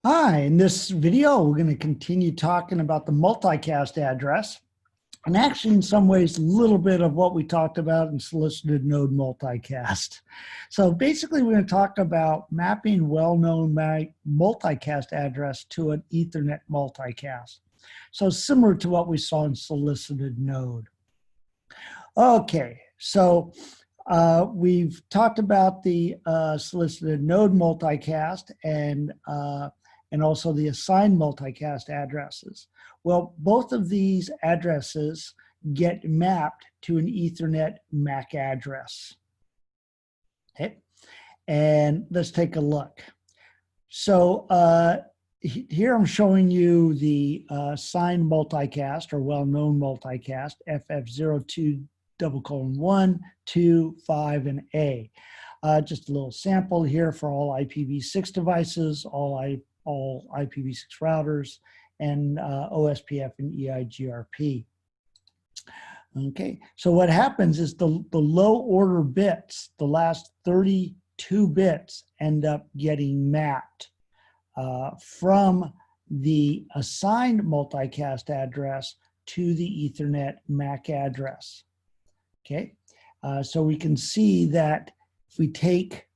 Hi, in this video, we're going to continue talking about the multicast address, and actually in some ways a little bit of what we talked about in solicited-node multicast. So basically we're going to talk about mapping well-known multicast address to an Ethernet multicast. So similar to what we saw in solicited-node. Okay, so we've talked about the solicited-node multicast and also the assigned multicast addresses. Well, both of these addresses get mapped to an Ethernet MAC address. Okay, and let's take a look. So here I'm showing you the assigned multicast or well-known multicast, FF02:1, 2, 5, and A. Just a little sample here for all IPv6 devices, all IPv6 routers, and OSPF and EIGRP. Okay, so what happens is the low order bits, the last 32 bits, end up getting mapped from the assigned multicast address to the Ethernet MAC address. Okay, so we can see that if we take,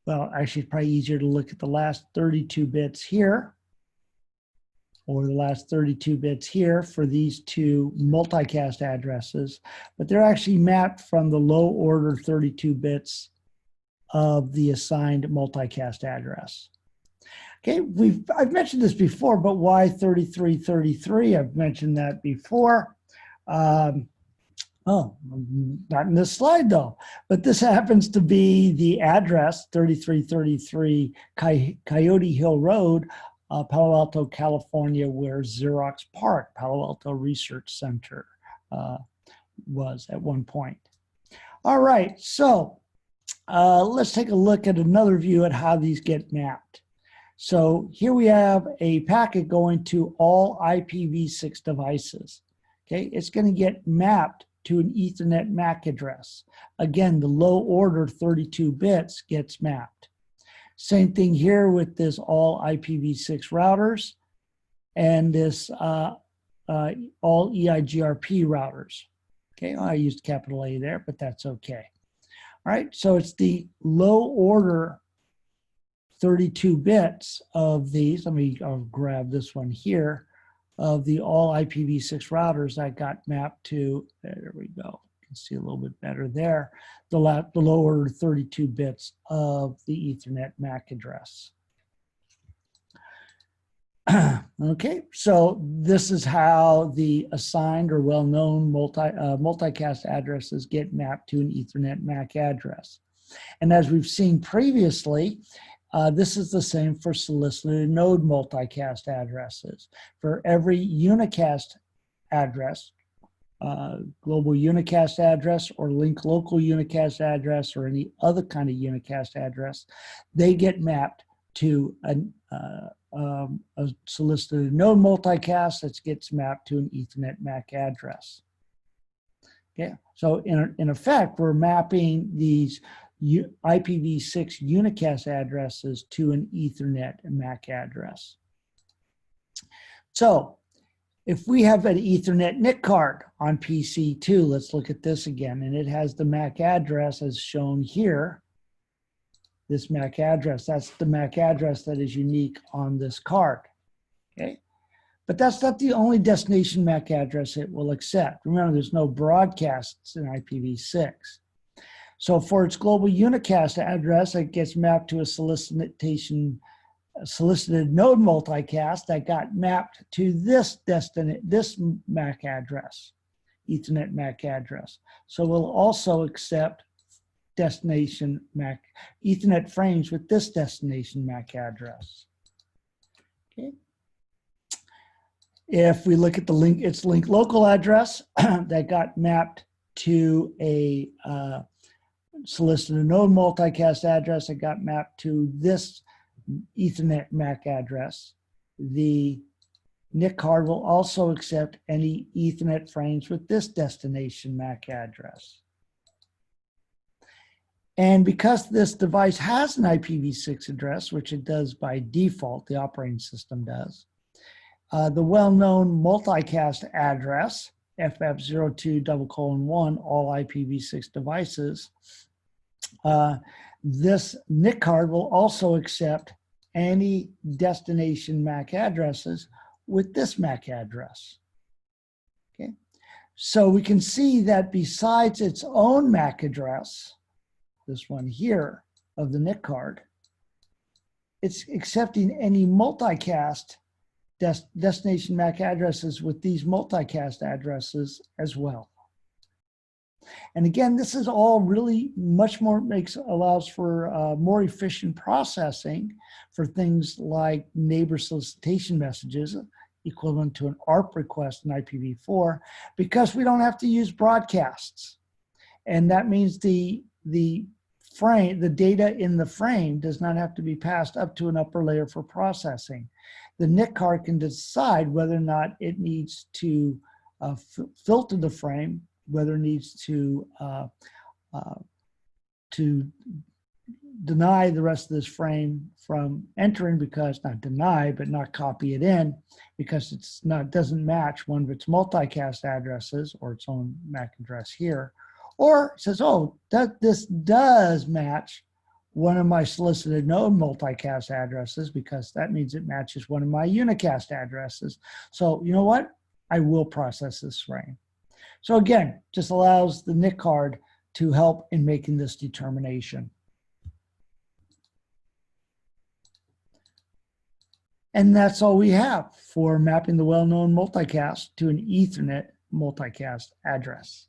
well, actually it's probably easier to look at the last 32 bits here, or the last 32 bits here for these two multicast addresses, but they're actually mapped from the low order 32 bits of the assigned multicast address. Okay, I've mentioned this before, but why 3333? I've mentioned that before. Oh, not in this slide though, but this happens to be the address, 3333 Coyote Hill Road, Palo Alto, California, where Xerox PARC, Palo Alto Research Center, was at one point. All right, so let's take a look at another view at how these get mapped. So here we have a packet going to all IPv6 devices. Okay, it's going to get mapped to an Ethernet MAC address. Again, the low order 32 bits gets mapped. Same thing here with this all IPv6 routers and this all EIGRP routers. Okay, I used capital A there, but that's okay. All right, so it's the low order 32 bits of these. I'll grab this one here, of the all IPv6 routers that got mapped to, there we go, you can see a little bit better there, the low order 32 bits of the Ethernet MAC address. Okay, so this is how the assigned or well-known multicast addresses get mapped to an Ethernet MAC address. And as we've seen previously, this is the same for solicited-node multicast addresses. For every unicast address, global unicast address or link local unicast address or any other kind of unicast address, they get mapped to a solicited-node multicast that gets mapped to an Ethernet MAC address. Okay, so in effect, we're mapping these IPv6 unicast addresses to an Ethernet MAC address. So if we have an Ethernet NIC card on PC2, let's look at this again, and it has the MAC address as shown here. This MAC address, that's the MAC address that is unique on this card. Okay, but that's not the only destination MAC address it will accept. Remember, there's no broadcasts in IPv6. So for its global unicast address, it gets mapped to a solicited-node multicast that got mapped to this MAC address, Ethernet MAC address. So we'll also accept destination MAC Ethernet frames with this destination MAC address. Okay. If we look at the its link local address that got mapped to a solicited-node multicast address that got mapped to this Ethernet MAC address, the NIC card will also accept any Ethernet frames with this destination MAC address. And because this device has an IPv6 address, which it does by default, the operating system does, the well-known multicast address, FF02:1, all IPv6 devices, this NIC card will also accept any destination MAC addresses with this MAC address. Okay, so we can see that besides its own MAC address, this one here of the NIC card, it's accepting any multicast destination MAC addresses with these multicast addresses as well. And again, this is all really much more allows for more efficient processing for things like neighbor solicitation messages, equivalent to an ARP request in IPv4, because we don't have to use broadcasts. And that means the data in the frame does not have to be passed up to an upper layer for processing. The NIC card can decide whether or not it needs to filter the frame, whether it needs to deny the rest of this frame from entering, because not deny, but not copy it in, because it's not doesn't match one of its multicast addresses or its own MAC address here, or it says, oh, this does match one of my solicited-node multicast addresses, because that means it matches one of my unicast addresses. So you know what? I will process this frame. So again, just allows the NIC card to help in making this determination. And that's all we have for mapping the well-known multicast to an Ethernet multicast address.